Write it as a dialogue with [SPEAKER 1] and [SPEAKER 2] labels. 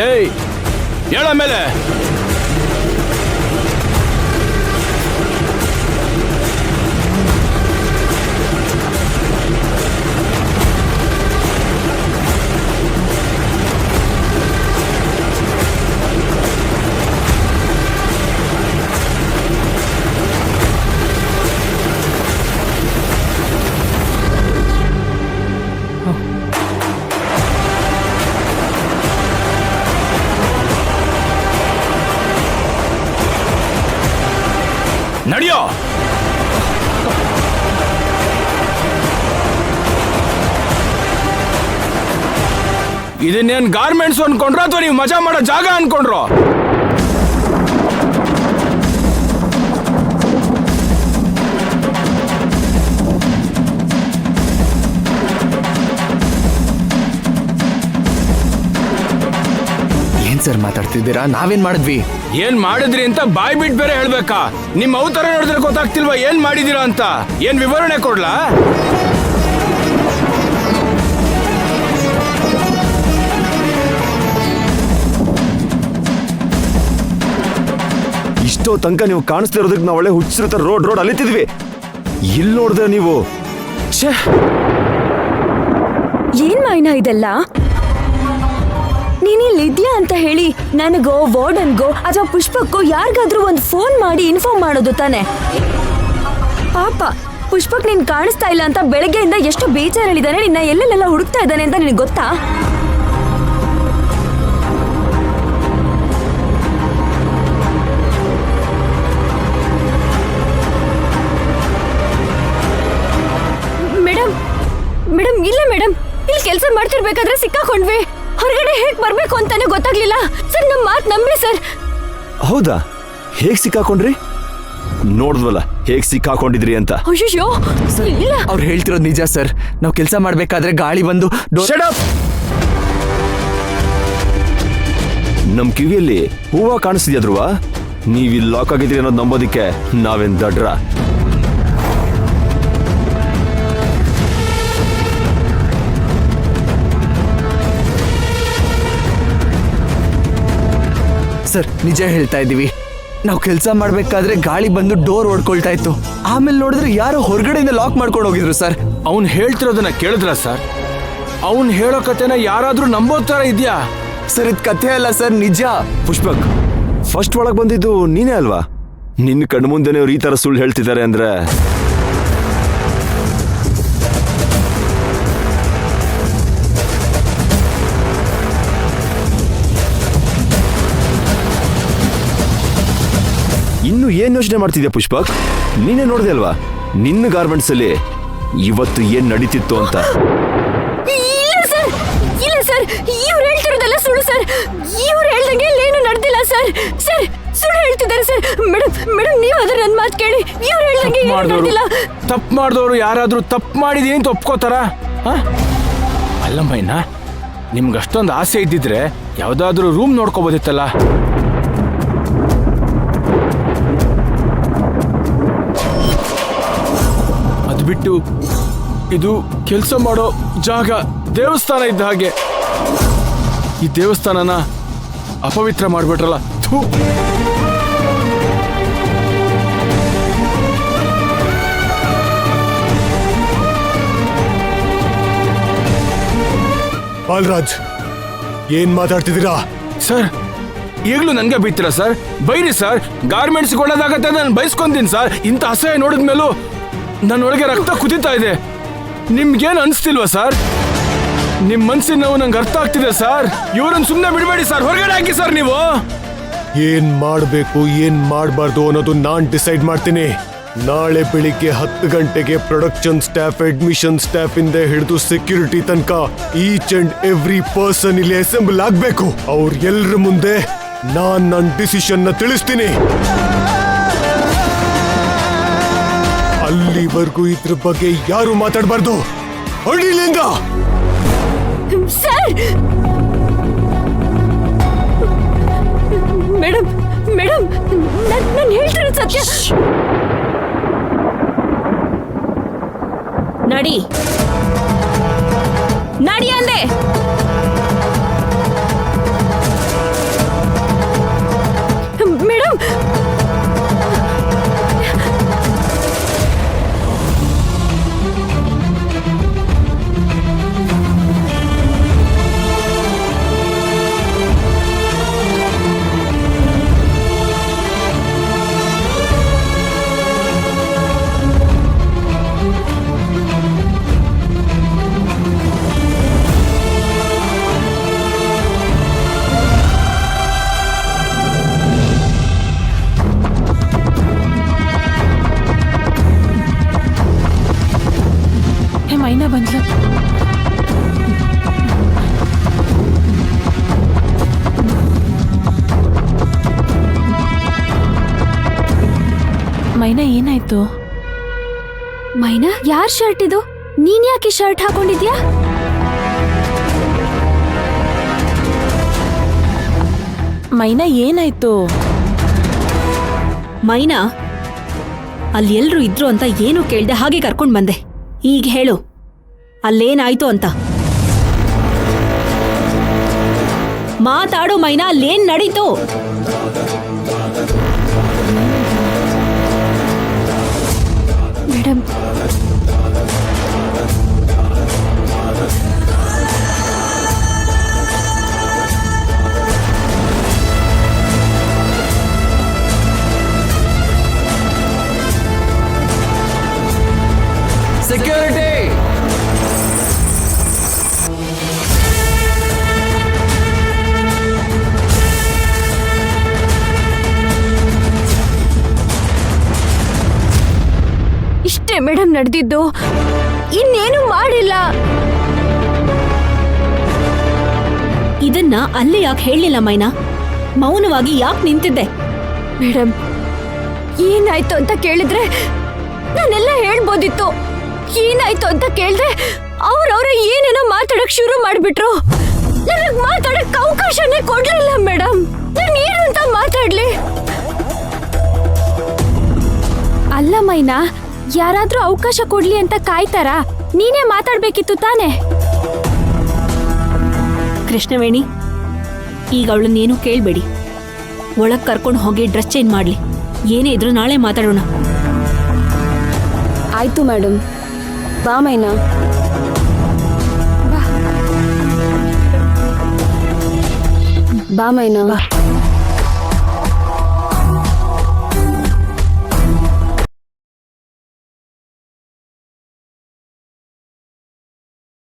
[SPEAKER 1] ಏಯ್ ಹೇಳ ಮೇಲೆ. ನಡಿಯೋ. ಇದನ್ನೇನ್ ಗಾರ್ಮೆಂಟ್ಸ್ ಅನ್ಕೊಂಡ್ರ ಅಥವಾ ನೀವು ಮಜಾ ಮಾಡೋ ಜಾಗ ಅನ್ಕೊಂಡ್ರು?
[SPEAKER 2] ಸರ್ ಮಾತಾಡ್ತಿದ್ದೀರಾ? ನಾವೇನ್ ಮಾಡಿದ್ವಿ?
[SPEAKER 1] ಏನ್ ಮಾಡಿದ್ರಿ ಅಂತ ಬಾಯ್ ಬಿಟ್ ಬೇರೆ ಹೇಳ್ಬೇಕಾ? ನಿಮ್ ಅವತಾರ ನೋಡಿದ್ರೆ ಗೊತ್ತಾಗ್ತಿಲ್ವಾ ಏನ್ ಮಾಡಿದೀರಾ ಅಂತ? ಏನ್ ವಿವರಣೆ ಕೊಡ್ಲಾ?
[SPEAKER 3] ಇಷ್ಟೋ ತನಕ ನೀವು ಕಾಣಿಸ್ತಿರೋದಕ್ಕೆ ನಾವು ಒಳ್ಳೆ ಹುಚ್ಚಿರ್ತ ರೋಡ್ ಅಲಿತಿದ್ವಿ. ಇಲ್ಲಿ ನೋಡಿದ್ರೆ ನೀವು
[SPEAKER 4] ಏನ್ ಮಾಯನ ಇದೆಲ್ಲ? ನೀನಿಲ್ಲಿದ್ಯಾ ಅಂತ ಹೇಳಿ ನನಗೋ ವಾರ್ಡನ್ಗೋ ಅಥವಾ ಪುಷ್ಪಕ್ಕೋ ಯಾರಿಗಾದ್ರೂ ಒಂದು ಫೋನ್ ಮಾಡಿ ಇನ್ಫಾರ್ಮ್ ಮಾಡೋದು ತಾನೆ. ಪಾಪ ಪುಷ್ಪಕ್ ನೀನ್ ಕಾಣಿಸ್ತಾ ಇಲ್ಲ ಅಂತ ಬೆಳಗ್ಗೆಯಿಂದ ಎಷ್ಟು ಬೇಜಾರು ಹೇಳಿದಾನೆ. ನಿನ್ನ ಎಲ್ಲೆಲ್ಲ ಹುಡುಕ್ತಾ ಇದ್ದಾನೆ ಅಂತ ನಿನಗೆ ಗೊತ್ತಾ? ಮೇಡಮ್ ಇಲ್ಲ ಮೇಡಮ್, ಇಲ್ಲಿ ಕೆಲಸ ಮಾಡ್ತಿರ್ಬೇಕಾದ್ರೆ ಸಿಕ್ಕಾಕೊಂಡ್ವಿ. ಹೊರಗಡೆ ಹೇಗ್ ಬರ್ಬೇಕು ಅಂತಾನೆ ಗೊತ್ತಾಗ್ಲಿಲ್ಲ ಸರ್. ನಮ್ಮ ಮಾತ್ ನಂಬಿ ಸರ್.
[SPEAKER 3] ಹೌದಾ? ಹೇಗ್ ಸಿಕ್ಕಾಕೊಂಡ್ರಿ? ನೋಡಿದ್ವಲ್ಲ ಹೇಗ್ ಸಿಕ್ಕಾಕೊಂಡಿದ್ರಿ ಅಂತ.
[SPEAKER 4] ಅಯ್ಯೋ ಇಲ್ಲ,
[SPEAKER 2] ಅವ್ರು ಹೇಳ್ತಿರೋದು ನಿಜ ಸರ್. ನಾವು ಕೆಲಸ ಮಾಡ್ಬೇಕಾದ್ರೆ ಗಾಳಿ ಬಂದು
[SPEAKER 3] ನಮ್ ಕಿವಿಯಲ್ಲಿ ಹೂವ ಕಾಣಿಸ್ತಿದ್ಯಾ ಧ್ರುವ? ನೀವಿಲ್ಲಿ ಲಾಕ್ ಆಗಿದ್ರಿ ಅನ್ನೋದು ನಂಬೋದಿಕ್ಕೆ ನಾವೇನ್ ದಡ್ರ?
[SPEAKER 2] ಸರ್ ನಿಜ ಹೇಳ್ತಾ ಇದ್ದೀವಿ. ನಾವು ಕೆಲಸ ಮಾಡ್ಬೇಕಾದ್ರೆ ಗಾಳಿ ಬಂದು ಡೋರ್ ಹೊಡ್ಕೊಳ್ತಾ ಇತ್ತು. ಆಮೇಲೆ ನೋಡಿದ್ರೆ ಯಾರೋ ಹೊರಗಡೆಯಿಂದ ಲಾಕ್ ಮಾಡ್ಕೊಂಡು ಹೋಗಿದ್ರು ಸರ್.
[SPEAKER 1] ಅವ್ನು ಹೇಳ್ತಿರೋದನ್ನ ಕೇಳಿದ್ರ ಸರ್? ಅವ್ನು ಹೇಳೋ ಕತೆನ ಯಾರಾದ್ರೂ ನಂಬೋ ತರ ಇದ್ಯಾ
[SPEAKER 2] ಸರ್? ಇದು ಕಥೆ ಅಲ್ಲ ಸರ್, ನಿಜ.
[SPEAKER 3] ಪುಷ್ಪಕ್, ಫಸ್ಟ್ ಒಳಗ್ ಬಂದಿದ್ದು ನೀನೇ ಅಲ್ವಾ? ನಿನ್ನ ಕಣ್ಣು ಮುಂದೆನೆ ಅವ್ರು ಈ ತರ ಸುಳ್ಳು ಹೇಳ್ತಿದ್ದಾರೆ ಅಂದ್ರೆ ಇನ್ನು ಏನ್ ಯೋಚನೆ ಮಾಡ್ತಿದ್ಯಾ ಪುಷ್ಪಕ್? ನೀನೇ ನೋಡಿದೆ ಅಲ್ವಾ ನಿನ್ನ ಗಾರ್ಮೆಂಟ್ಸ್ ಅಲ್ಲಿ ಇವತ್ತು ಏನ್ ನಡೀತಿತ್ತು ಅಂತ?
[SPEAKER 4] ಇಲ್ಲ ಸರ್, ಇವ್ರು ಹೇಳ್ತಿರೋದೆಲ್ಲ ಸುಳ್ಳು ಸರ್. ಇವ್ರು ಹೇಳ್ದಂಗೆ ಏನು ನಡೆದಿಲ್ಲ ಸರ್. ಸರ್ ಸುಳ್ಳು ಹೇಳ್ತಿದ್ದಾರೆ ಸರ್. ಮೇಡಮ್ ನೀವು ಅದ್ರ ನನ್ನ ಮಾತು ಕೇಳಿ. ಇವ್ರು ಹೇಳ್ದಂಗೆ ಏನು ನಡೆದಿಲ್ಲ.
[SPEAKER 1] ತಪ್ಪು ಮಾಡಿದವರು ಯಾರಾದ್ರೂ ತಪ್ಪು ಮಾಡಿದೀನಿ ಅಂತ ಒಪ್ಕೋತಾರ? ಅಲ್ಲಮ್ಮಯ್ಯನ, ನಿಮ್ಗೆ ಅಷ್ಟೊಂದು ಆಸೆ ಇದ್ದಿದ್ರೆ ಯಾವ್ದಾದ್ರೂ ರೂಮ್ ನೋಡ್ಕೋಬೋದಿತ್ತಲ್ಲ. ಅದು ಬಿಟ್ಟು ಇದು ಕೆಲಸ ಮಾಡೋ ಜಾಗ ದೇವಸ್ಥಾನ ಇದ್ದ ಹಾಗೆ. ಈ ದೇವಸ್ಥಾನನ ಅಪವಿತ್ರ ಮಾಡ್ಬಿಟ್ರಲ್ಲ. ಥೂ.
[SPEAKER 5] ಬಾಲರಾಜ್, ಏನ್ ಮಾತಾಡ್ತಿದ್ದೀರಾ
[SPEAKER 1] ಸರ್? ಈಗಲೂ ನನ್ಗೆ ಬೈತೀರಾ ಸರ್? ಬೈರಿ ಸರ್, ಗಾರ್ಮೆಂಟ್ಸ್ ಒಳ್ಳೇದಾಗತ್ತೆ ನಾನು ಬಯಸ್ಕೊಂತೀನಿ ಸರ್. ಇಂಥ ಅಸಹ್ಯ ನೋಡಿದ್ಮೇಲೂ ನನ್ನೊಳಗೆ ರಕ್ತ ಕುದೀತಾ ಇದೆ. ನಿಮ್ಗೇನು ಅನಿಸ್ತಿಲ್ವಾ ಸರ್? ನಿಮ್ ಮನ್ಸಿನ ನೋವು ನಂಗೆ ಅರ್ಥ ಆಗ್ತಿದೆ ಸರ್. ಇವ್ರನ್ನ ಸುಮ್ಮನೆ ಬಿಡಬೇಡಿ ಸರ್, ಹೊರಗಡೆ ಹಾಕಿ ಸರ್. ನೀವು
[SPEAKER 5] ಏನ್ ಮಾಡ್ಬೇಕು ಏನ್ ಮಾಡ್ಬಾರ್ದು ಅನ್ನೋದು ನಾನ್ ಡಿಸೈಡ್ ಮಾಡ್ತೀನಿ. ನಾಳೆ ಬೆಳಿಗ್ಗೆ 10 ಗಂಟೆಗೆ ಪ್ರೊಡಕ್ಷನ್ ಸ್ಟಾಫ್, ಅಡ್ಮಿಷನ್ ಸ್ಟಾಫ್ ಇಂದ ಹಿಡಿದು ಸೆಕ್ಯೂರಿಟಿ ತನಕ ಈಚ್ ಅಂಡ್ ಎವ್ರಿ ಪರ್ಸನ್ ಇಲ್ಲಿ ಅಸೆಂಬಲ್ ಆಗ್ಬೇಕು. ಅವ್ರ ಎಲ್ರ ಮುಂದೆ ನಾನ್ ನನ್ನ ಡಿಸಿಷನ್ ನ ತಿಳಿಸ್ತೀನಿ. ಅಲ್ಲಿವರೆಗೂ ಇದ್ರ ಬಗ್ಗೆ ಯಾರು ಮಾತಾಡಬಾರ್ದು. ಅಡಿಲಿಂದ
[SPEAKER 4] ಸರ್. ಮೇಡಮ್ ನಾನು ಹೇಳ್ತಿರೋದು ಸತ್ಯ. ನಡಿ ಅಂದೆ.
[SPEAKER 6] ಮೈನಾ ಏನಾಯ್ತು?
[SPEAKER 4] ಮೈನಾ, ಯಾರ್ ಶರ್ಟ್ ಇದು? ನೀನ್ ಯಾಕೆ ಶರ್ಟ್ ಹಾಕೊಂಡಿದ್ಯಾ?
[SPEAKER 6] ಮೈನಾ ಏನಾಯ್ತು?
[SPEAKER 7] ಮೈನಾ, ಅಲ್ಲಿ ಎಲ್ರು ಇದ್ರು ಅಂತ ಏನು ಕೇಳ್ದೆ ಹಾಗೆ ಕರ್ಕೊಂಡ್ ಬಂದೆ. ಈಗ ಹೇಳು, ಅಲ್ಲೇನಾಯ್ತು ಅಂತ ಮಾತಾಡೋ. ಮೈನಾ, ಅಲ್ಲೇನ್ ನಡೀತು?
[SPEAKER 4] Madam,
[SPEAKER 2] security!
[SPEAKER 4] ಇಷ್ಟೇ ಮೇಡಮ್ ನಡೆದಿದ್ದು, ಇನ್ನೇನು ಮಾಡಿಲ್ಲ.
[SPEAKER 7] ಇದನ್ನ ಅಲ್ಲೇ ಯಾಕೆ ಹೇಳಲಿಲ್ಲ ಮೈನಾ? ಮೌನವಾಗಿ ಯಾಕೆ ನಿಂತಿದ್ದೆ?
[SPEAKER 4] ಮೇಡಮ್, ಏನಾಯ್ತು ಅಂತ ಕೇಳಿದ್ರೆ ನಾನೆಲ್ಲ ಹೇಳ್ಬೋದಿತ್ತು. ಏನಾಯ್ತು ಅಂತ ಕೇಳಿದ್ರೆ ಅವ್ರವ್ರೆ ಏನೇನೋ ಮಾತಾಡಕ್ ಶುರು ಮಾಡ್ಬಿಟ್ರು. ನನಗ್ ಮಾತಾಡಕ್ ಅವಕಾಶನೇ ಕೊಡ್ಲಿಲ್ಲ ಮೇಡಮ್. ನಾನು ಏನು ಅಂತ ಮಾತಾಡ್ಲಿ? ಅಲ್ಲ ಮೈನಾ, ಯಾರಾದ್ರೂ ಅವಕಾಶ ಕೊಡ್ಲಿ ಅಂತ ಕಾಯ್ತಾರಾ? ನೀನೇ ಮಾತಾಡ್ಬೇಕಿತ್ತು ತಾನೆ.
[SPEAKER 7] ಕೃಷ್ಣವೇಣಿ, ಈಗ ಅವಳನ್ನೇನು ಕೇಳ್ಬೇಡಿ. ಒಳಗ್ ಕರ್ಕೊಂಡು ಹೋಗಿ ಡ್ರೆಸ್ ಚೇಂಜ್ ಮಾಡ್ಲಿ. ಏನೇ ಇದ್ರು ನಾಳೆ ಮಾತಾಡೋಣ.
[SPEAKER 4] ಆಯ್ತು ಮೇಡಮ್. ಬಾ ಮೈನಾ. ಬಾ ಮೈನಾ.